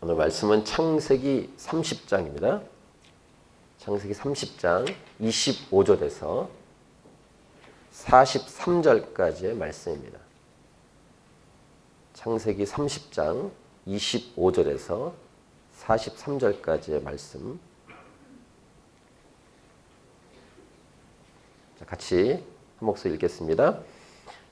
오늘 말씀은 창세기 30장입니다. 창세기 30장 25절에서 43절까지의 말씀입니다. 창세기 30장 25절에서 43절까지의 말씀. 자, 같이 한 목소리 읽겠습니다.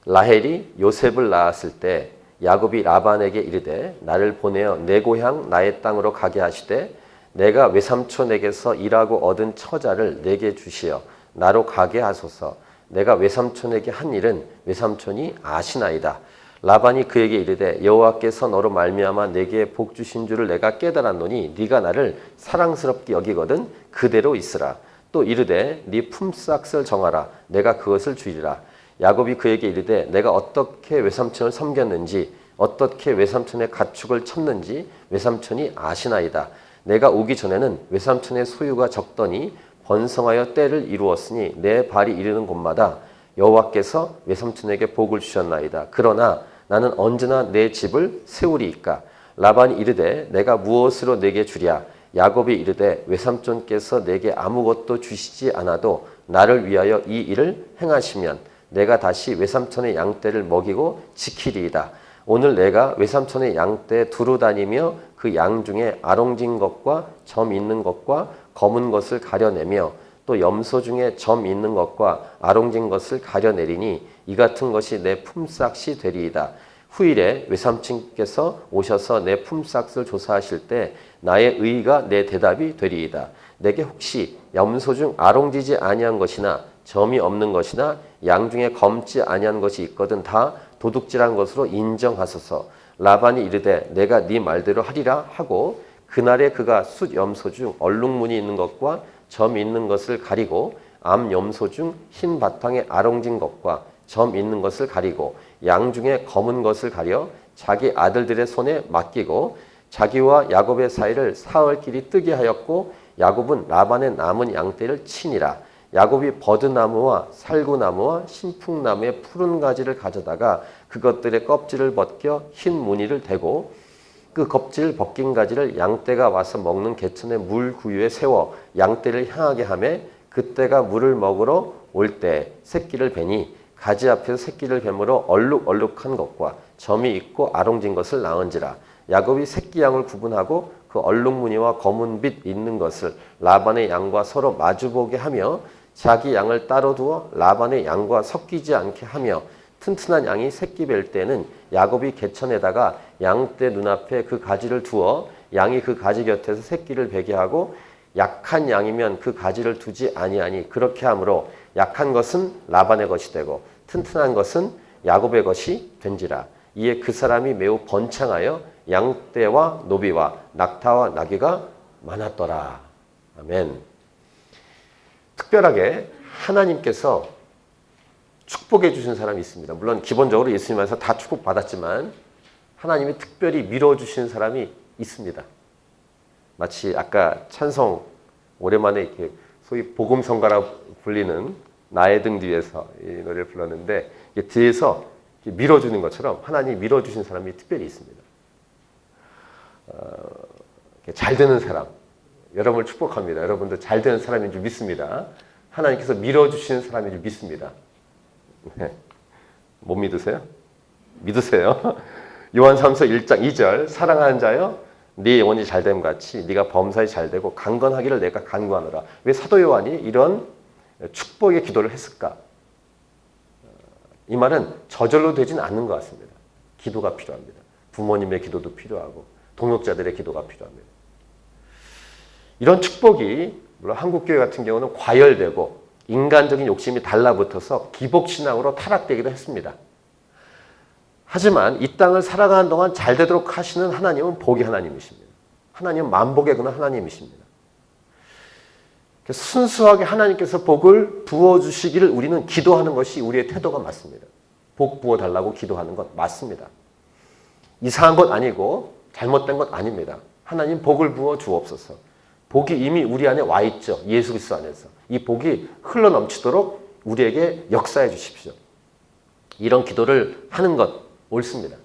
라헬이 요셉을 낳았을 때 야곱이 라반에게 이르되 나를 보내어 내 고향 나의 땅으로 가게 하시되 내가 외삼촌에게서 일하고 얻은 처자를 내게 주시어 나로 가게 하소서. 내가 외삼촌에게 한 일은 외삼촌이 아시나이다. 라반이 그에게 이르되 여호와께서 너로 말미암아 내게 복 주신 줄을 내가 깨달았노니 네가 나를 사랑스럽게 여기거든 그대로 있으라. 또 이르되 네 품삯을 정하라. 내가 그것을 주리라. 야곱이 그에게 이르되 내가 어떻게 외삼촌을 섬겼는지 어떻게 외삼촌의 가축을 쳤는지 외삼촌이 아시나이다. 내가 오기 전에는 외삼촌의 소유가 적더니 번성하여 때를 이루었으니 내 발이 이르는 곳마다 여호와께서 외삼촌에게 복을 주셨나이다. 그러나 나는 언제나 내 집을 세우리이까. 라반이 이르되 내가 무엇으로 내게 주랴. 야곱이 이르되 외삼촌께서 내게 아무것도 주시지 않아도 나를 위하여 이 일을 행하시면 내가 다시 외삼촌의 양떼를 먹이고 지키리이다. 오늘 내가 외삼촌의 양떼에 두루 다니며 그 양 중에 아롱진 것과 점 있는 것과 검은 것을 가려내며 또 염소 중에 점 있는 것과 아롱진 것을 가려내리니 이 같은 것이 내 품삯이 되리이다. 후일에 외삼촌께서 오셔서 내 품삯을 조사하실 때 나의 의가 내 대답이 되리이다. 내게 혹시 염소 중 아롱지지 아니한 것이나 점이 없는 것이나 양 중에 검지 아니한 것이 있거든 다 도둑질한 것으로 인정하소서. 라반이 이르되 내가 네 말대로 하리라 하고 그날에 그가 숫 염소 중 얼룩무늬 있는 것과 점 있는 것을 가리고 암 염소 중 흰 바탕에 아롱진 것과 점 있는 것을 가리고 양 중에 검은 것을 가려 자기 아들들의 손에 맡기고 자기와 야곱의 사이를 사흘길이 뜨게 하였고 야곱은 라반의 남은 양떼를 치니라. 야곱이 버드나무와 살구나무와 신풍나무의 푸른 가지를 가져다가 그것들의 껍질을 벗겨 흰 무늬를 대고 그 껍질 벗긴 가지를 양떼가 와서 먹는 개천의 물 구유에 세워 양떼를 향하게 하매 그때가 물을 먹으러 올 때 새끼를 베니 가지 앞에서 새끼를 뱀으로 얼룩얼룩한 것과 점이 있고 아롱진 것을 낳은지라. 야곱이 새끼 양을 구분하고 그 얼룩무늬와 검은 빛 있는 것을 라반의 양과 서로 마주보게 하며 자기 양을 따로 두어 라반의 양과 섞이지 않게 하며 튼튼한 양이 새끼 뵐 때는 야곱이 개천에다가 양떼 눈앞에 그 가지를 두어 양이 그 가지 곁에서 새끼를 베게 하고 약한 양이면 그 가지를 두지 아니하니 그렇게 하므로 약한 것은 라반의 것이 되고 튼튼한 것은 야곱의 것이 된지라. 이에 그 사람이 매우 번창하여 양떼와 노비와 낙타와 나귀가 많았더라. 아멘. 특별하게 하나님께서 축복해 주신 사람이 있습니다. 물론 기본적으로 예수님 안에서 다 축복받았지만 하나님이 특별히 밀어주신 사람이 있습니다. 마치 아까 찬송 오랜만에 이렇게 소위 복음성가라 불리는 나의 등 뒤에서 이 노래를 불렀는데 뒤에서 밀어주는 것처럼 하나님이 밀어주신 사람이 특별히 있습니다. 잘 되는 사람, 여러분을 축복합니다. 여러분도 잘 되는 사람인 줄 믿습니다. 하나님께서 밀어주시는 사람인 줄 믿습니다. 네. 못 믿으세요? 믿으세요. 요한삼서 1장 2절 사랑하는 자여 네 영혼이 잘됨 같이 네가 범사에 잘되고 강건하기를 내가 간구하노라. 왜 사도 요한이 이런 축복의 기도를 했을까? 이 말은 저절로 되진 않는 것 같습니다. 기도가 필요합니다. 부모님의 기도도 필요하고 동역자들의 기도가 필요합니다. 이런 축복이 물론 한국교회 같은 경우는 과열되고 인간적인 욕심이 달라붙어서 기복신앙으로 타락되기도 했습니다. 하지만 이 땅을 살아가는 동안 잘 되도록 하시는 하나님은 복의 하나님이십니다. 하나님은 만복의 근원 하나님이십니다. 순수하게 하나님께서 복을 부어주시기를 우리는 기도하는 것이 우리의 태도가 맞습니다. 복 부어달라고 기도하는 것 맞습니다. 이상한 것 아니고 잘못된 것 아닙니다. 하나님 복을 부어 주옵소서. 복이 이미 우리 안에 와 있죠. 예수 그리스도 안에서. 이 복이 흘러넘치도록 우리에게 역사해 주십시오. 이런 기도를 하는 것 옳습니다.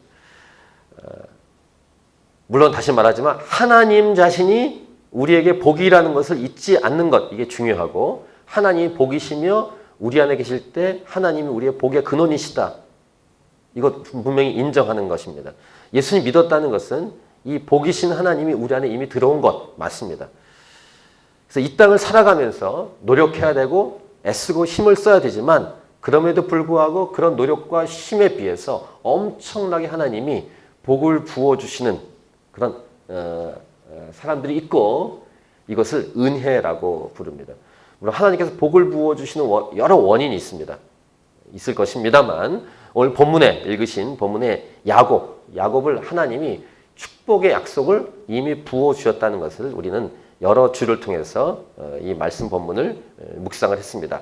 물론 다시 말하지만 하나님 자신이 우리에게 복이라는 것을 잊지 않는 것, 이게 중요하고, 하나님이 복이시며 우리 안에 계실 때 하나님이 우리의 복의 근원이시다. 이것 분명히 인정하는 것입니다. 예수님 믿었다는 것은 이 복이신 하나님이 우리 안에 이미 들어온 것 맞습니다. 그래서 이 땅을 살아가면서 노력해야 되고 애쓰고 힘을 써야 되지만, 그럼에도 불구하고 그런 노력과 힘에 비해서 엄청나게 하나님이 복을 부어주시는 그런 사람들이 있고, 이것을 은혜라고 부릅니다. 물론 하나님께서 복을 부어주시는 여러 원인이 있을 것입니다만, 오늘 본문에 읽으신 본문에 야곱을 하나님이 축복의 약속을 이미 부어주셨다는 것을 우리는 여러 주를 통해서 이 말씀 본문을 묵상을 했습니다.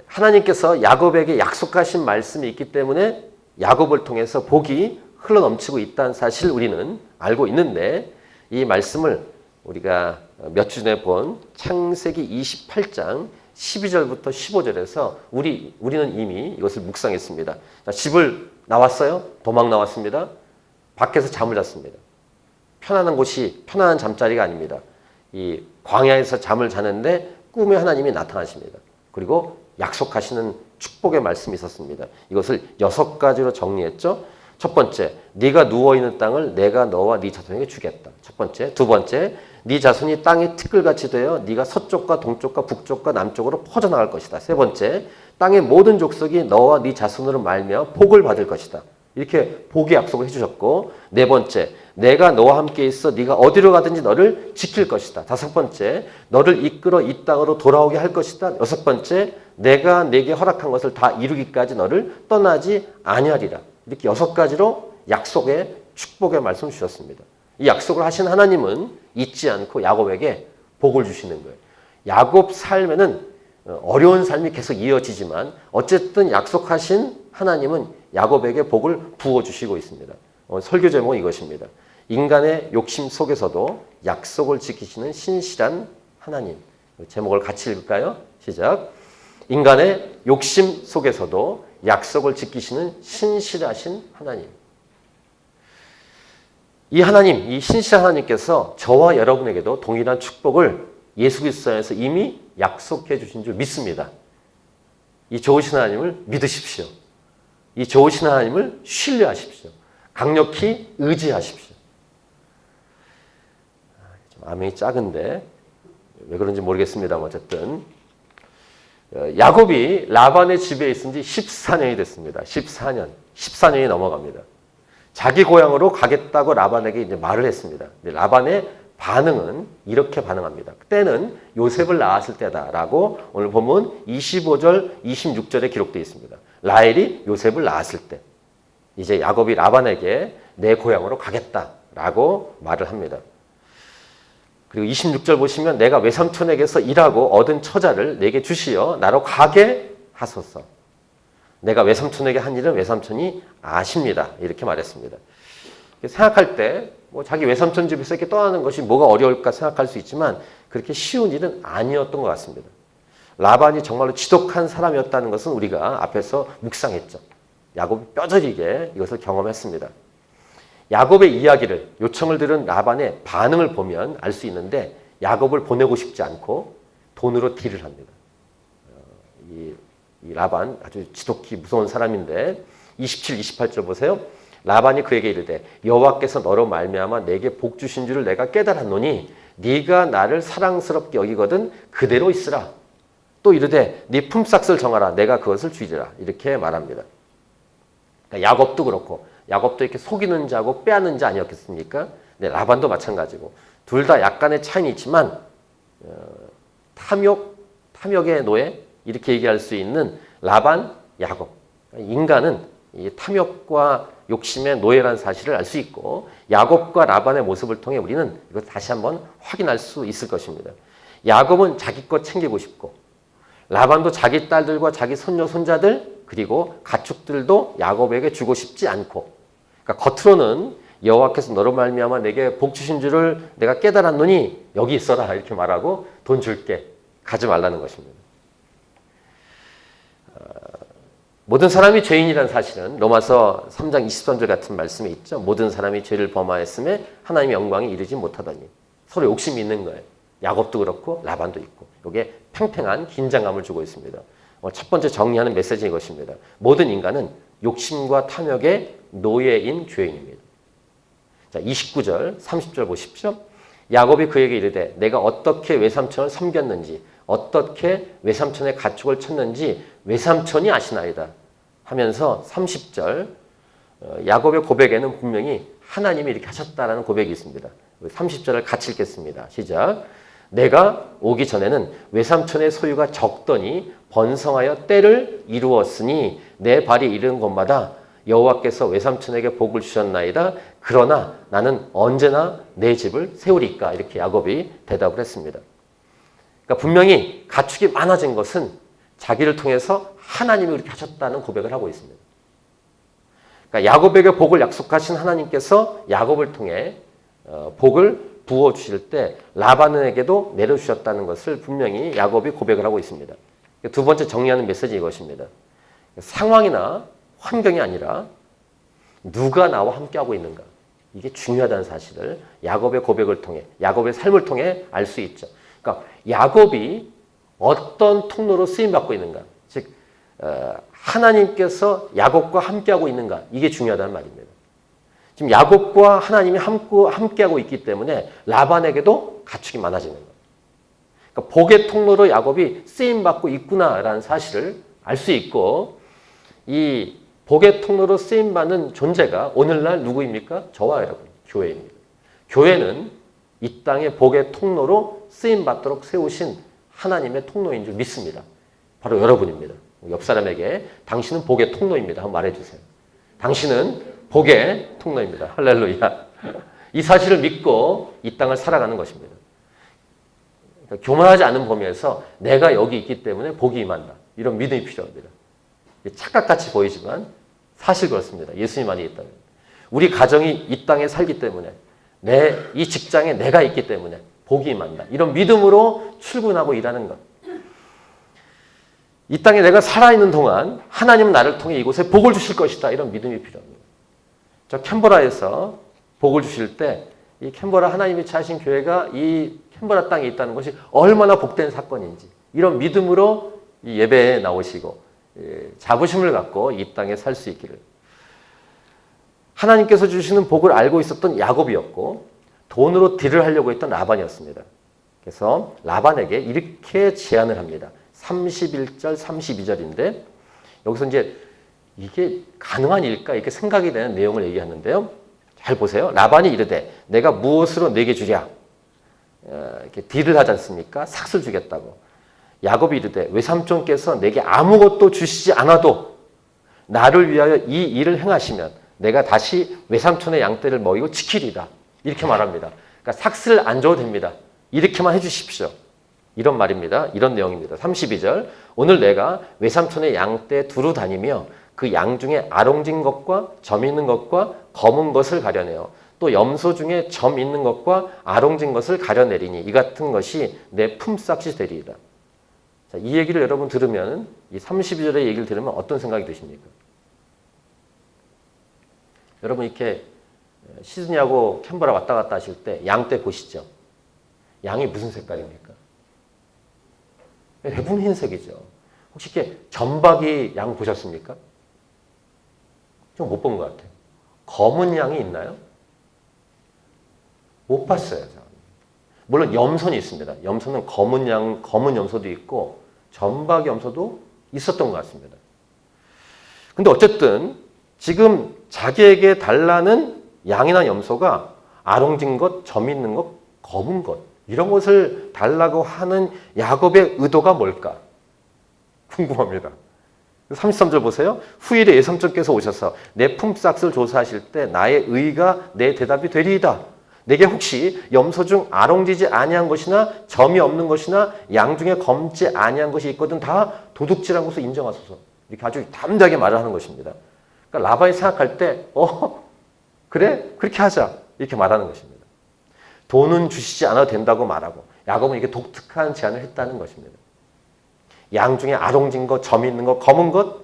하나님께서 야곱에게 약속하신 말씀이 있기 때문에 야곱을 통해서 복이 흘러넘치고 있다는 사실 우리는 알고 있는데, 이 말씀을 우리가 몇 주 전에 본 창세기 28장 12절부터 15절에서 우리는 이미 이것을 묵상했습니다. 집을 나왔어요. 도망 나왔습니다. 밖에서 잠을 잤습니다. 편안한 잠자리가 아닙니다. 이 광야에서 잠을 자는데 꿈에 하나님이 나타나십니다. 그리고 약속하시는 축복의 말씀이 있었습니다. 이것을 6가지로 정리했죠. 첫 번째, 네가 누워있는 땅을 내가 너와 네 자손에게 주겠다. 첫 번째. 두 번째, 네 자손이 땅의 티끌같이 되어 네가 서쪽과 동쪽과 북쪽과 남쪽으로 퍼져나갈 것이다. 세 번째, 땅의 모든 족속이 너와 네 자손으로 말미암아 복을 받을 것이다. 이렇게 복의 약속을 해주셨고, 네 번째, 내가 너와 함께 있어 네가 어디로 가든지 너를 지킬 것이다. 다섯 번째, 너를 이끌어 이 땅으로 돌아오게 할 것이다. 여섯 번째, 내가 네게 허락한 것을 다 이루기까지 너를 떠나지 아니하리라. 이렇게 6가지로 약속의 축복의 말씀을 주셨습니다. 이 약속을 하신 하나님은 잊지 않고 야곱에게 복을 주시는 거예요. 야곱 삶에는 어려운 삶이 계속 이어지지만 어쨌든 약속하신 하나님은 야곱에게 복을 부어주시고 있습니다. 설교 제목은 이것입니다. 인간의 욕심 속에서도 약속을 지키시는 신실한 하나님. 제목을 같이 읽을까요? 시작. 인간의 욕심 속에서도 약속을 지키시는 신실하신 하나님. 이 하나님, 이 신실한 하나님께서 저와 여러분에게도 동일한 축복을 예수 그리스도 안에서 이미 약속해 주신 줄 믿습니다. 이 좋으신 하나님을 믿으십시오. 이 좋으신 하나님을 신뢰하십시오. 강력히 의지하십시오. 좀 아멘이 작은데 왜 그런지 모르겠습니다만 어쨌든 야곱이 라반의 집에 있은 지 14년이 됐습니다. 14년이 넘어갑니다. 자기 고향으로 가겠다고 라반에게 이제 말을 했습니다. 라반의 반응은 이렇게 반응합니다. 그때는 요셉을 낳았을 때다라고 오늘 보면 25절, 26절에 기록되어 있습니다. 라헬이 요셉을 낳았을 때 이제 야곱이 라반에게 내 고향으로 가겠다라고 말을 합니다. 그리고 26절 보시면 내가 외삼촌에게서 일하고 얻은 처자를 내게 주시어 나로 가게 하소서. 내가 외삼촌에게 한 일은 외삼촌이 아십니다. 이렇게 말했습니다. 생각할 때 뭐 자기 외삼촌 집에서 이렇게 떠나는 것이 뭐가 어려울까 생각할 수 있지만 그렇게 쉬운 일은 아니었던 것 같습니다. 라반이 정말로 지독한 사람이었다는 것은 우리가 앞에서 묵상했죠. 야곱이 뼈저리게 이것을 경험했습니다. 야곱의 이야기를, 요청을 들은 라반의 반응을 보면 알 수 있는데 야곱을 보내고 싶지 않고 돈으로 딜을 합니다. 이 라반 아주 지독히 무서운 사람인데 27, 28절 보세요. 라반이 그에게 이르되 여호와께서 너로 말미암아 내게 복 주신 줄을 내가 깨달았노니 네가 나를 사랑스럽게 여기거든 그대로 있으라. 또 이르되 네 품삯을 정하라. 내가 그것을 주리라. 이렇게 말합니다. 그러니까 야곱도 그렇고 야곱도 이렇게 속이는 자고 빼앗는 자 아니었겠습니까? 네, 라반도 마찬가지고 둘 다 약간의 차이는 있지만 탐욕의 노예 이렇게 얘기할 수 있는 라반, 야곱. 인간은 이 탐욕과 욕심의 노예라는 사실을 알 수 있고 야곱과 라반의 모습을 통해 우리는 이거 다시 한번 확인할 수 있을 것입니다. 야곱은 자기 것 챙기고 싶고 라반도 자기 딸들과 자기 손녀, 손자들 그리고 가축들도 야곱에게 주고 싶지 않고 그러니까 겉으로는 여호와께서 너로 말미암아 내게 복 주신 줄을 내가 깨달았노니 여기 있어라 이렇게 말하고 돈 줄게 가지 말라는 것입니다. 모든 사람이 죄인이라는 사실은 로마서 3장 23절 같은 말씀에 있죠. 모든 사람이 죄를 범하였음에 하나님의 영광에 이르지 못하더니. 서로 욕심이 있는 거예요. 야곱도 그렇고 라반도 있고. 이게 팽팽한 긴장감을 주고 있습니다. 첫 번째 정리하는 메시지인 것입니다. 모든 인간은 욕심과 탐욕의 노예인 죄인입니다. 자, 29절, 30절 보십시오. 야곱이 그에게 이르되 내가 어떻게 외삼촌을 섬겼는지 어떻게 외삼촌의 가축을 쳤는지 외삼촌이 아시나이다 하면서 30절 야곱의 고백에는 분명히 하나님이 이렇게 하셨다라는 고백이 있습니다. 30절을 같이 읽겠습니다. 시작. 내가 오기 전에는 외삼촌의 소유가 적더니 번성하여 때를 이루었으니 내 발이 이르는 곳마다 여호와께서 외삼촌에게 복을 주셨나이다. 그러나 나는 언제나 내 집을 세우리까. 이렇게 야곱이 대답을 했습니다. 그러니까 분명히 가축이 많아진 것은 자기를 통해서 하나님이 그렇게 하셨다는 고백을 하고 있습니다. 그러니까 야곱에게 복을 약속하신 하나님께서 야곱을 통해 복을 부어주실 때 라반에게도 내려주셨다는 것을 분명히 야곱이 고백을 하고 있습니다. 두 번째 정리하는 메시지 이것입니다. 상황이나 환경이 아니라 누가 나와 함께하고 있는가. 이게 중요하다는 사실을 야곱의 고백을 통해, 야곱의 삶을 통해 알 수 있죠. 그러니까 야곱이 어떤 통로로 쓰임받고 있는가. 즉 하나님께서 야곱과 함께하고 있는가. 이게 중요하다는 말입니다. 지금 야곱과 하나님이 함께하고 있기 때문에 라반에게도 가축이 많아지는 거예요. 그러니까 복의 통로로 야곱이 쓰임받고 있구나라는 사실을 알 수 있고 이 복의 통로로 쓰임받는 존재가 오늘날 누구입니까? 저와 여러분, 교회입니다. 교회는 이 땅의 복의 통로로 쓰임받도록 세우신 하나님의 통로인 줄 믿습니다. 바로 여러분입니다. 옆 사람에게 당신은 복의 통로입니다. 한번 말해주세요. 당신은 복의 통로입니다. 할렐루야. 이 사실을 믿고 이 땅을 살아가는 것입니다. 그러니까 교만하지 않은 범위에서 내가 여기 있기 때문에 복이 임한다. 이런 믿음이 필요합니다. 착각같이 보이지만 사실 그렇습니다. 예수님 안에 있다면. 우리 가정이 이 땅에 살기 때문에 이 직장에 내가 있기 때문에 복이 임한다. 이런 믿음으로 출근하고 일하는 것. 이 땅에 내가 살아있는 동안 하나님은 나를 통해 이곳에 복을 주실 것이다. 이런 믿음이 필요합니다. 저 캔버라에서 복을 주실 때 이 캔버라 하나님이 차신 교회가 이 캔버라 땅에 있다는 것이 얼마나 복된 사건인지 이런 믿음으로 이 예배에 나오시고 자부심을 갖고 이 땅에 살 수 있기를. 하나님께서 주시는 복을 알고 있었던 야곱이었고 돈으로 딜을 하려고 했던 라반이었습니다. 그래서 라반에게 이렇게 제안을 합니다. 31절, 32절인데 여기서 이제 이게 가능한 일까 이렇게 생각이 되는 내용을 얘기하는데요. 잘 보세요. 라반이 이르되 내가 무엇으로 내게 주랴. 이렇게 딜을 하지 않습니까? 삭슬 주겠다고. 야곱이 이르되 외삼촌께서 내게 아무것도 주시지 않아도 나를 위하여 이 일을 행하시면 내가 다시 외삼촌의 양떼를 먹이고 지키리다. 이렇게 말합니다. 그러니까 삭슬 안 줘도 됩니다. 이렇게만 해주십시오. 이런 말입니다. 이런 내용입니다. 32절 오늘 내가 외삼촌의 양떼 두루 다니며 그 양 중에 아롱진 것과 점 있는 것과 검은 것을 가려내어 또 염소 중에 점 있는 것과 아롱진 것을 가려내리니 이 같은 것이 내 품삯이 되리이다. 자, 이 얘기를 여러분 들으면 이 32절의 얘기를 들으면 어떤 생각이 드십니까? 여러분 이렇게 시드니하고 캔버라 왔다 갔다 하실 때 양떼 보시죠? 양이 무슨 색깔입니까? 대부분 흰색이죠. 혹시 이렇게 점박이 양 보셨습니까? 좀 못 본 것 같아요. 검은 양이 있나요? 못 봤어요. 물론 염소는 있습니다. 염소는 검은 염소도 있고 점박이 염소도 있었던 것 같습니다. 근데 어쨌든 지금 자기에게 달라는 양이나 염소가 아롱진 것, 점 있는 것, 검은 것 이런 것을 달라고 하는 야곱의 의도가 뭘까? 궁금합니다. 33절 보세요. 후일에 예삼촌께서 오셔서 내 품삯을 조사하실 때 나의 의가 내 대답이 되리이다. 내게 혹시 염소 중 아롱지지 아니한 것이나 점이 없는 것이나 양 중에 검지 아니한 것이 있거든 다 도둑질한 것을 인정하소서. 이렇게 아주 담대하게 말을 하는 것입니다. 그러니까 라반이 생각할 때 그래? 그렇게 하자. 이렇게 말하는 것입니다. 돈은 주시지 않아도 된다고 말하고 야곱은 이렇게 독특한 제안을 했다는 것입니다. 양 중에 아롱진 것, 점 있는 것, 검은 것,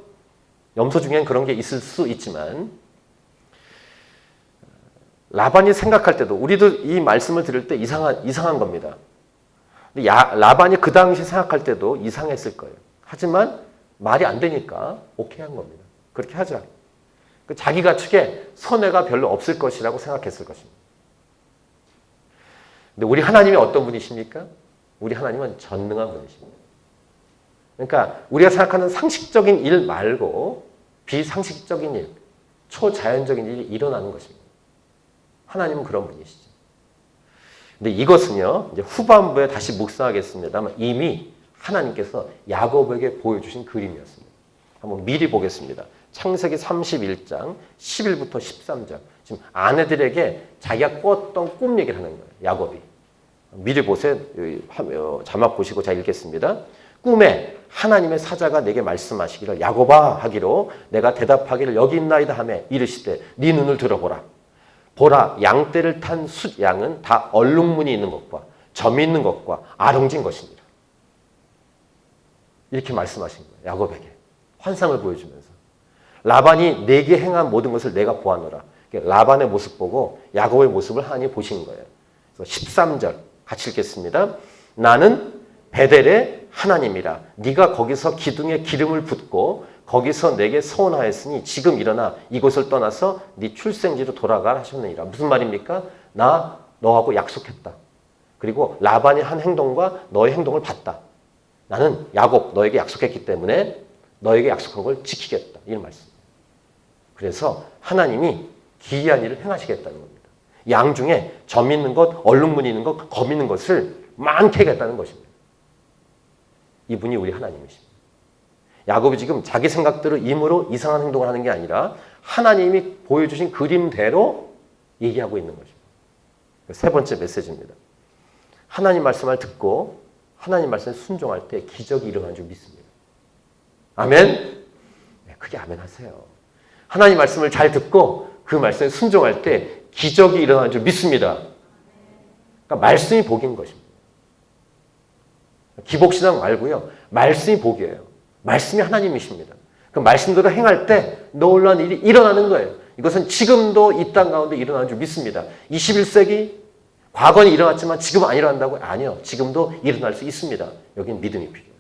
염소 중엔 그런 게 있을 수 있지만 라반이 생각할 때도 우리도 이 말씀을 들을 때 이상한 겁니다. 근데 라반이 그 당시 생각할 때도 이상했을 거예요. 하지만 말이 안 되니까 오케이 한 겁니다. 그렇게 하자. 자기가 측에 손해가 별로 없을 것이라고 생각했을 것입니다. 근데 우리 하나님이 어떤 분이십니까? 우리 하나님은 전능한 분이십니다. 그러니까 우리가 생각하는 상식적인 일 말고 비상식적인 일, 초자연적인 일이 일어나는 것입니다. 하나님은 그런 분이시죠. 근데 이것은요, 이제 후반부에 다시 묵상하겠습니다만 이미 하나님께서 야곱에게 보여주신 그림이었습니다. 한번 미리 보겠습니다. 창세기 31장 11부터 13절. 지금 아내들에게 자기가 꿨던 꿈 얘기를 하는 거예요. 야곱이. 미리 보세요. 자막 보시고 제가 읽겠습니다. 꿈에 하나님의 사자가 내게 말씀하시기를 야곱아 하기로 내가 대답하기를 여기 있나이다 하며 이르시되 네 눈을 들어보라. 보라 양떼를 탄 숫양은 다 얼룩무늬 있는 것과 점이 있는 것과 아롱진 것이니라. 이렇게 말씀하신 거예요. 야곱에게. 환상을 보여주면서. 라반이 내게 행한 모든 것을 내가 보았노라. 라반의 모습 보고 야곱의 모습을 하나님이 보신 거예요. 그래서 13절 같이 읽겠습니다. 나는 베델의 하나님이라. 네가 거기서 기둥에 기름을 붓고 거기서 내게 서원하였으니 지금 일어나 이곳을 떠나서 네 출생지로 돌아가라 하셨느니라. 무슨 말입니까? 나 너하고 약속했다. 그리고 라반이 한 행동과 너의 행동을 봤다. 나는 야곱 너에게 약속했기 때문에 너에게 약속한 걸 지키겠다. 이런 말씀. 그래서 하나님이 기이한 일을 행하시겠다는 겁니다. 양 중에 점 있는 것, 얼룩무늬 있는 것, 검 있는 것을 많게 하겠다는 것입니다. 이분이 우리 하나님이십니다. 야곱이 지금 자기 생각대로 임으로 이상한 행동을 하는 게 아니라 하나님이 보여주신 그림대로 얘기하고 있는 것입니다. 세 번째 메시지입니다. 하나님 말씀을 듣고 하나님 말씀에 순종할 때 기적이 일어나는 줄 믿습니다. 아멘? 네, 크게 아멘 하세요. 하나님 말씀을 잘 듣고 그 말씀에 순종할 때 기적이 일어나는 줄 믿습니다. 그러니까 말씀이 복인 것입니다. 기복신앙 말고요. 말씀이 복이에요. 말씀이 하나님이십니다. 그 말씀대로 행할 때 놀라운 일이 일어나는 거예요. 이것은 지금도 이 땅 가운데 일어나는 줄 믿습니다. 21세기 과거는 일어났지만 지금은 안 일어난다고? 아니요. 지금도 일어날 수 있습니다. 여기는 믿음이 필요해요.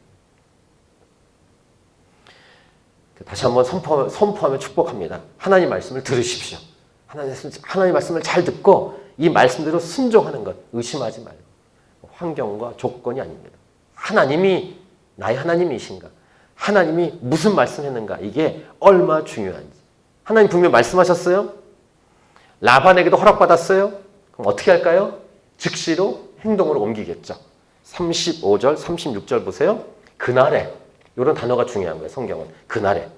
다시 한번 선포하며 축복합니다. 하나님 말씀을 들으십시오. 하나님 말씀을 잘 듣고 이 말씀대로 순종하는 것 의심하지 말고 환경과 조건이 아닙니다. 하나님이 나의 하나님이신가? 하나님이 무슨 말씀했는가? 이게 얼마나 중요한지. 하나님 분명히 말씀하셨어요? 라반에게도 허락받았어요? 그럼 어떻게 할까요? 즉시로 행동으로 옮기겠죠. 35절, 36절 보세요. 그날에, 이런 단어가 중요한 거예요. 성경은. 그날에.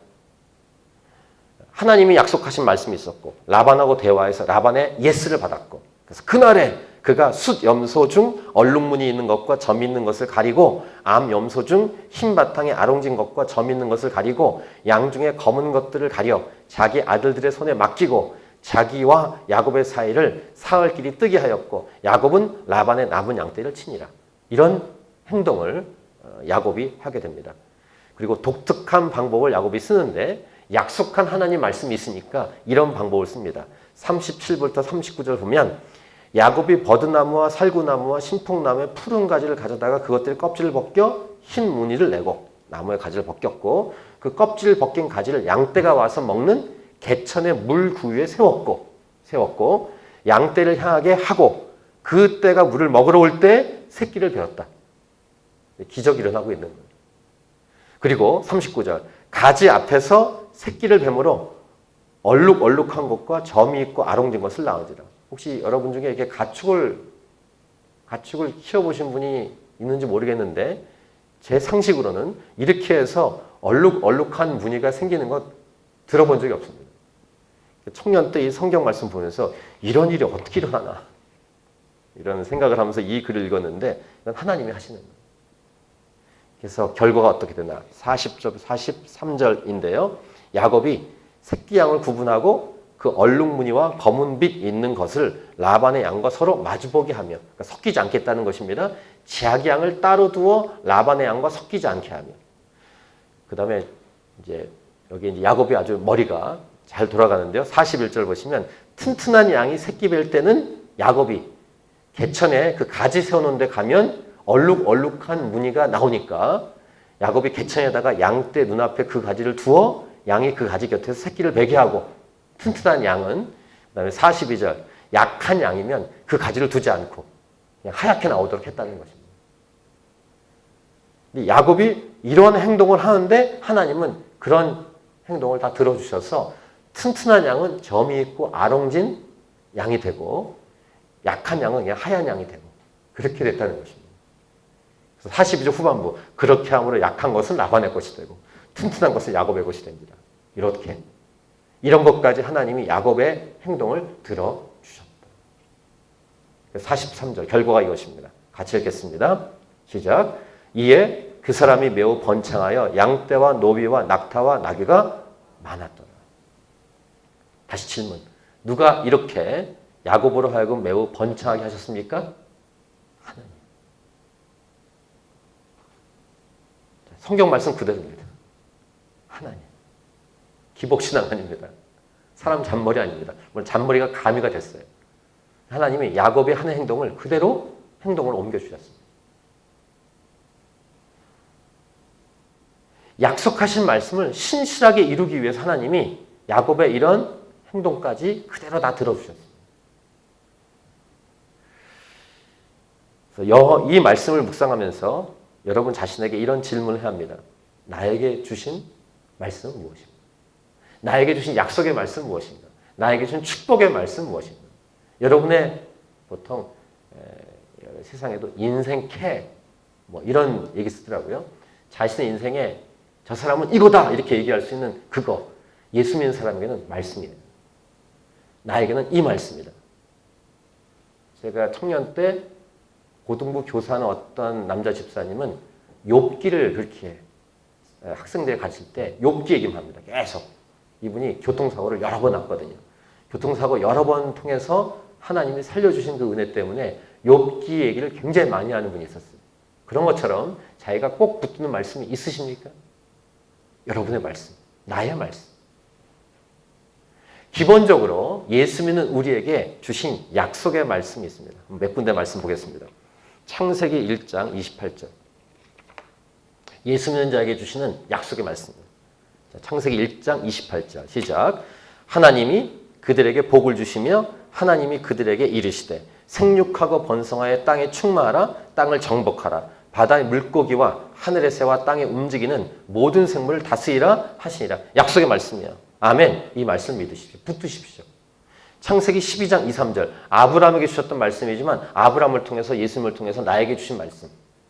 하나님이 약속하신 말씀이 있었고 라반하고 대화해서 라반의 예스를 받았고 그래서 그날에 그가 숫 염소 중 얼룩무늬 있는 것과 점 있는 것을 가리고 암 염소 중 흰 바탕에 아롱진 것과 점 있는 것을 가리고 양 중에 검은 것들을 가려 자기 아들들의 손에 맡기고 자기와 야곱의 사이를 사흘길이 뜨게 하였고 야곱은 라반의 남은 양떼를 치니라. 이런 행동을 야곱이 하게 됩니다. 그리고 독특한 방법을 야곱이 쓰는데 약속한 하나님 말씀이 있으니까 이런 방법을 씁니다. 37절부터 39절 보면 야곱이 버드나무와 살구나무와 신풍나무의 푸른 가지를 가져다가 그것들의 껍질을 벗겨 흰 무늬를 내고 나무의 가지를 벗겼고 그 껍질을 벗긴 가지를 양떼가 와서 먹는 개천의 물구유에 세웠고 양떼를 향하게 하고 그 떼가 물을 먹으러 올 때 새끼를 베었다. 기적이 일어나고 있는 거예요. 그리고 39절 가지 앞에서 새끼를 뱀으로 얼룩얼룩한 것과 점이 있고 아롱진 것을 낳으리라. 혹시 여러분 중에 이렇게 가축을 키워보신 분이 있는지 모르겠는데 제 상식으로는 이렇게 해서 얼룩얼룩한 무늬가 생기는 것 들어본 적이 없습니다. 청년 때 이 성경 말씀 보면서 이런 일이 어떻게 일어나나 이런 생각을 하면서 이 글을 읽었는데 이건 하나님이 하시는 거예요. 그래서 결과가 어떻게 되나 40절, 43절인데요. 야곱이 새끼 양을 구분하고 그 얼룩무늬와 검은빛 있는 것을 라반의 양과 서로 마주보게 하며 그러니까 섞이지 않겠다는 것입니다. 자기 양을 따로 두어 라반의 양과 섞이지 않게 하며 그 다음에 이제 여기 이제 야곱이 아주 머리가 잘 돌아가는데요. 41절 보시면 튼튼한 양이 새끼 뵐 때는 야곱이 개천에 그 가지 세워놓은 데 가면 얼룩얼룩한 무늬가 나오니까 야곱이 개천에다가 양떼 눈앞에 그 가지를 두어 양이 그 가지 곁에서 새끼를 베게 하고 튼튼한 양은 그다음에 42절 약한 양이면 그 가지를 두지 않고 그냥 하얗게 나오도록 했다는 것입니다. 야곱이 이런 행동을 하는데 하나님은 그런 행동을 다 들어주셔서 튼튼한 양은 점이 있고 아롱진 양이 되고 약한 양은 그냥 하얀 양이 되고 그렇게 됐다는 것입니다. 그래서 42절 후반부 그렇게 함으로 약한 것은 라반의 것이 되고 튼튼한 것은 야곱의 것이 됩니다. 이렇게 이런 것까지 하나님이 야곱의 행동을 들어주셨다. 43절 결과가 이것입니다. 같이 읽겠습니다. 시작. 이에 그 사람이 매우 번창하여 양떼와 노비와 낙타와 나귀가 많았더라. 다시 질문. 누가 이렇게 야곱으로 하여금 매우 번창하게 하셨습니까? 하나님. 성경 말씀 그대로입니다. 하나님. 기복신앙 아닙니다. 사람 잔머리 아닙니다. 물론 잔머리가 가미가 됐어요. 하나님이 야곱의 하는 행동을 그대로 행동을 옮겨주셨습니다. 약속하신 말씀을 신실하게 이루기 위해서 하나님이 야곱의 이런 행동까지 그대로 다 들어주셨습니다. 그래서 이 말씀을 묵상하면서 여러분 자신에게 이런 질문을 해야 합니다. 나에게 주신 말씀은 무엇입니까? 나에게 주신 약속의 말씀은 무엇인가? 나에게 주신 축복의 말씀은 무엇인가? 여러분의 보통 세상에도 인생 캐 뭐 이런 얘기 쓰더라고요. 자신의 인생에 저 사람은 이거다 이렇게 얘기할 수 있는 그거 예수 믿는 사람에게는 말씀이에요. 나에게는 이 말씀이다. 제가 청년 때 고등부 교사는 어떤 남자 집사님은 욥기를 그렇게 학생들이 가르칠 때 욥기 얘기만 합니다. 계속. 이분이 교통사고를 여러 번 났거든요. 교통사고 여러 번 통해서 하나님이 살려주신 그 은혜 때문에 욥기 얘기를 굉장히 많이 하는 분이 있었어요. 그런 것처럼 자기가 꼭 붙드는 말씀이 있으십니까? 여러분의 말씀, 나의 말씀. 기본적으로 예수 믿는 우리에게 주신 약속의 말씀이 있습니다. 몇 군데 말씀 보겠습니다. 창세기 1장 28절. 예수 믿는 자에게 주시는 약속의 말씀입니다. 창세기 1장 28절 시작. 하나님이 그들에게 복을 주시며 하나님이 그들에게 이르시되 생육하고 번성하여 땅에 충만하라. 땅을 정복하라. 바다의 물고기와 하늘의 새와 땅에 움직이는 모든 생물을 다스리라 하시니라. 약속의 말씀이에요. 아멘. 이 말씀 믿으십시오. 붙드십시오. 창세기 12장 2, 3절. 아브라함에게 주셨던 말씀이지만 아브라함을 통해서 예수님을 통해서 나에게 주신 말씀.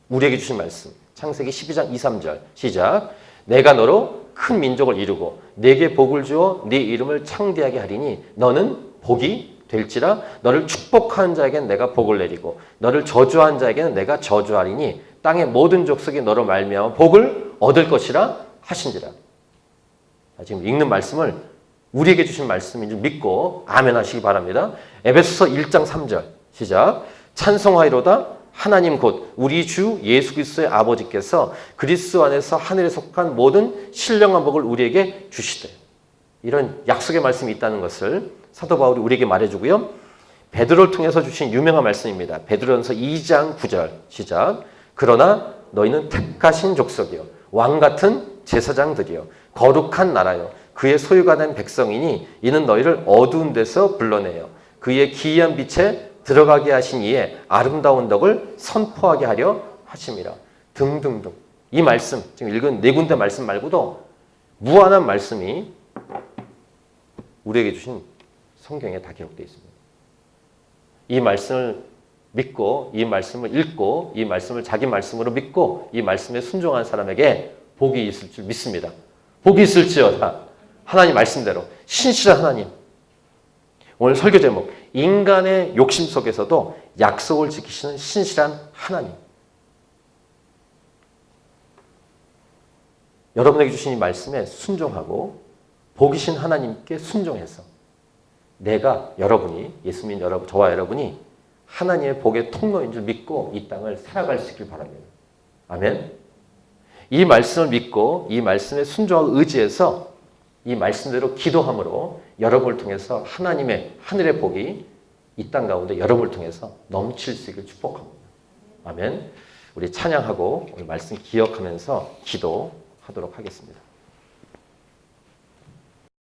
우리에게 주신 말씀. 창세기 12장 2, 3절. 시작. 내가 너로 큰 민족을 이루고 네게 복을 주어 네 이름을 창대하게 하리니 너는 복이 될지라. 너를 축복하는 자에게는 내가 복을 내리고 너를 저주하는 자에게는 내가 저주하리니 땅의 모든 족속이 너로 말미암아 복을 얻을 것이라 하신지라. 지금 읽는 말씀을 우리에게 주신 말씀인 줄 믿고 아멘 하시기 바랍니다. 에베소서 1장 3절 시작. 찬송하이로다. 하나님 곧 우리 주 예수 그리스도의 아버지께서 그리스도 안에서 하늘에 속한 모든 신령한 복을 우리에게 주시되. 이런 약속의 말씀이 있다는 것을 사도 바울이 우리에게 말해주고요. 베드로를 통해서 주신 유명한 말씀입니다. 베드로전서 2장 9절 시작. 그러나 너희는 택하신 족속이요 왕같은 제사장들이요 거룩한 나라요 그의 소유가 된 백성이니 이는 너희를 어두운 데서 불러내요 그의 기이한 빛에 들어가게 하신 이의 아름다운 덕을 선포하게 하려 하심이라. 등등등. 이 말씀, 지금 읽은 네 군데 말씀 말고도 무한한 말씀이 우리에게 주신 성경에 다 기록되어 있습니다. 이 말씀을 믿고 이 말씀을 읽고 이 말씀을 자기 말씀으로 믿고 이 말씀에 순종한 사람에게 복이 있을 줄 믿습니다. 복이 있을지어다. 하나님 말씀대로 신실한 하나님. 오늘 설교 제목 인간의 욕심 속에서도 약속을 지키시는 신실한 하나님. 여러분에게 주신 이 말씀에 순종하고 복이신 하나님께 순종해서 내가 여러분이 예수 믿는 여러분 저와 여러분이 하나님의 복의 통로인 줄 믿고 이 땅을 살아갈 수 있길 바랍니다. 아멘. 이 말씀을 믿고 이 말씀에 순종하고 의지해서 이 말씀대로 기도함으로 여러분을 통해서 하나님의 하늘의 복이 이 땅 가운데 여러분을 통해서 넘칠 수 있길 축복합니다. 아멘. 우리 찬양하고 오늘 말씀 기억하면서 기도하도록 하겠습니다.